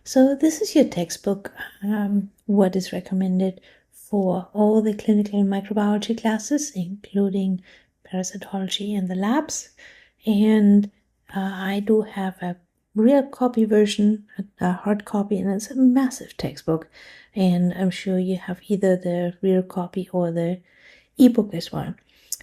So this is your textbook, what is recommended for all the clinical microbiology classes, including parasitology in the labs. And I do have a real copy version, a hard copy, and it's a massive textbook. And I'm sure you have either the real copy or the ebook as well.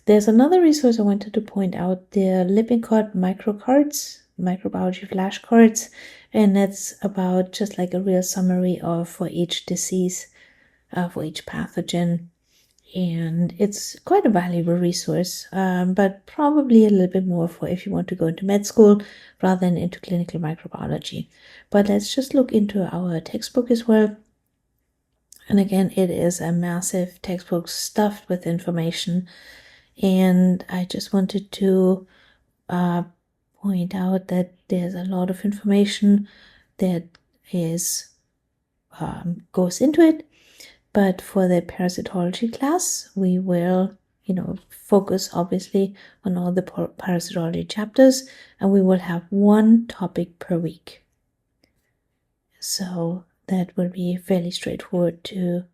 There's another resource I wanted to point out, the Lippincott microcards, microbiology flashcards, and that's about just like a real summary of for each disease, for each pathogen. And it's quite a valuable resource, but probably a little bit more for if you want to go into med school rather than into clinical microbiology. But let's just look into our textbook as well. And again, it is a massive textbook stuffed with information. And I just wanted to point out that there's a lot of information that is goes into it. But for the parasitology class, we will, focus obviously on all the parasitology chapters, and we will have one topic per week. So that will be fairly straightforward to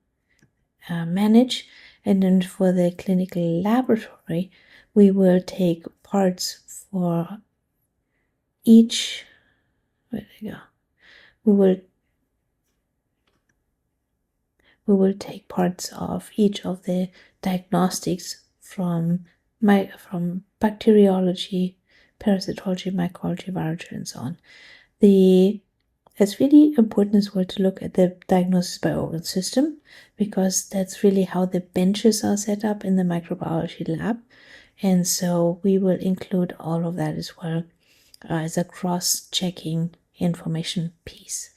manage. And then for the clinical laboratory, we will take parts for each. Where did it go? We will take parts of each of the diagnostics from bacteriology, parasitology, mycology, virology, and so on. It's really important as well to look at the diagnosis by organ system, because that's really how the benches are set up in the microbiology lab. And so we will include all of that as well as a cross-checking information piece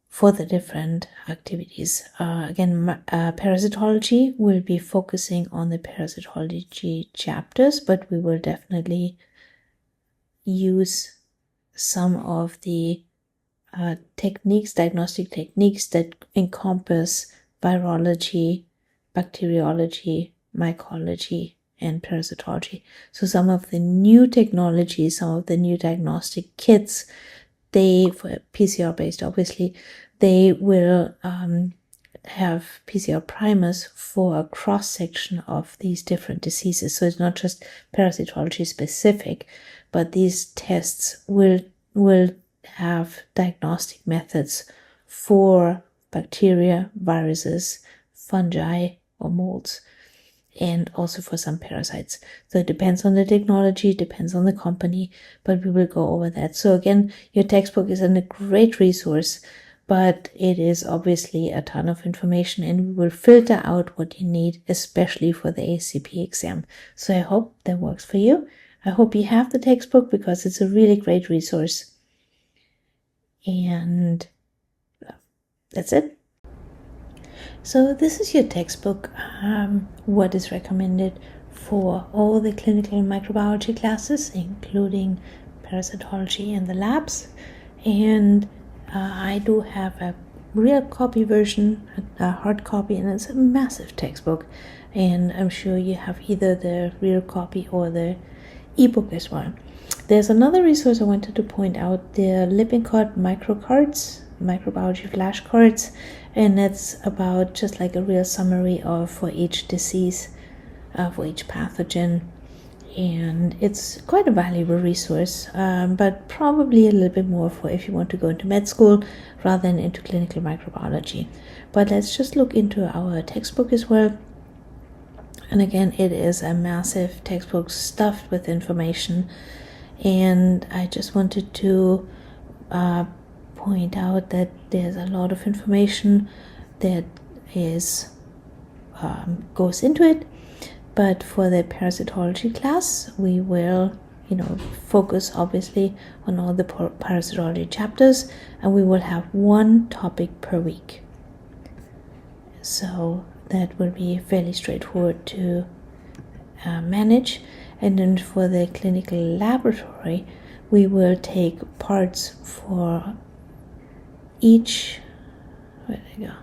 for the different activities. Again, parasitology will be focusing on the parasitology chapters, but we will definitely use some of the diagnostic techniques that encompass virology, bacteriology, mycology, and parasitology. So some of the new technologies, some of the new diagnostic kits, for PCR based, obviously, they will have PCR primers for a cross section of these different diseases. So it's not just parasitology specific, but these tests will have diagnostic methods for bacteria, viruses, fungi, or molds, and also for some parasites. So it depends on the technology, depends on the company, but we will go over that. So again, your textbook is a great resource, but it is obviously a ton of information, and we will filter out what you need, especially for the ACP exam. So I hope that works for you. I hope you have the textbook, because it's a really great resource. And that's it. So this is your textbook, what is recommended for all the clinical microbiology classes, including parasitology in the labs. And I do have a real copy version, a hard copy, and it's a massive textbook. And I'm sure you have either the real copy or the ebook as well. There's another resource I wanted to point out, the Lippincott microcards, microbiology flashcards, and that's about just like a real summary of for each disease, for each pathogen. And it's quite a valuable resource, but probably a little bit more for if you want to go into med school rather than into clinical microbiology. But let's just look into our textbook as well. And again, it is a massive textbook stuffed with information. And I just wanted to point out that there's a lot of information that is goes into it. But for the parasitology class, we will, focus obviously on all the parasitology chapters, and we will have one topic per week. So that will be fairly straightforward to manage. And then for the clinical laboratory, we will take parts for each. Where did it go?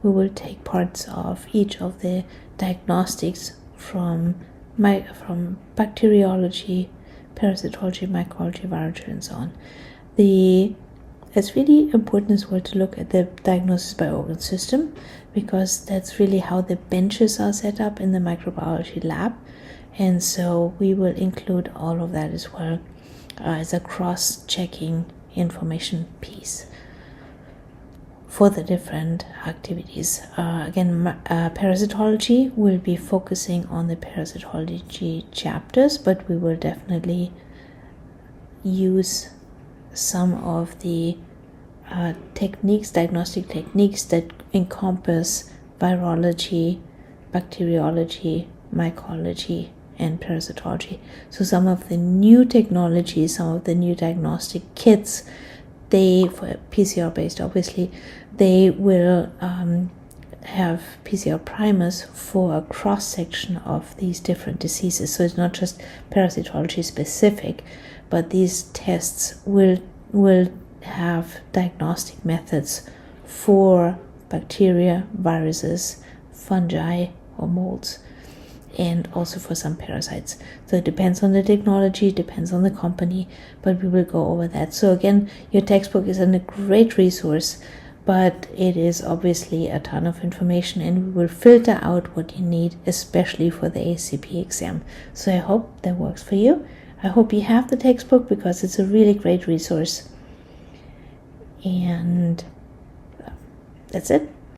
We will take parts of each of the diagnostics from bacteriology, parasitology, microbiology, virology, and so on. It's really important as well to look at the diagnosis by organ system, because that's really how the benches are set up in the microbiology lab. And so we will include all of that as well as a cross-checking information piece for the different activities. Again, parasitology will be focusing on the parasitology chapters, but we will definitely use some of the diagnostic techniques that encompass virology, bacteriology, mycology, and parasitology. So some of the new technologies, some of the new diagnostic kits, for PCR based obviously, they will have PCR primers for a cross section of these different diseases. So it's not just parasitology specific, but these tests will have diagnostic methods for bacteria, viruses, fungi, or molds, and also for some parasites. So it depends on the technology, depends on the company, but we will go over that. So again, your textbook is a great resource, but it is obviously a ton of information, and we will filter out what you need, especially for the ACP exam. So I hope that works for you. I hope you have the textbook, because it's a really great resource. And that's it.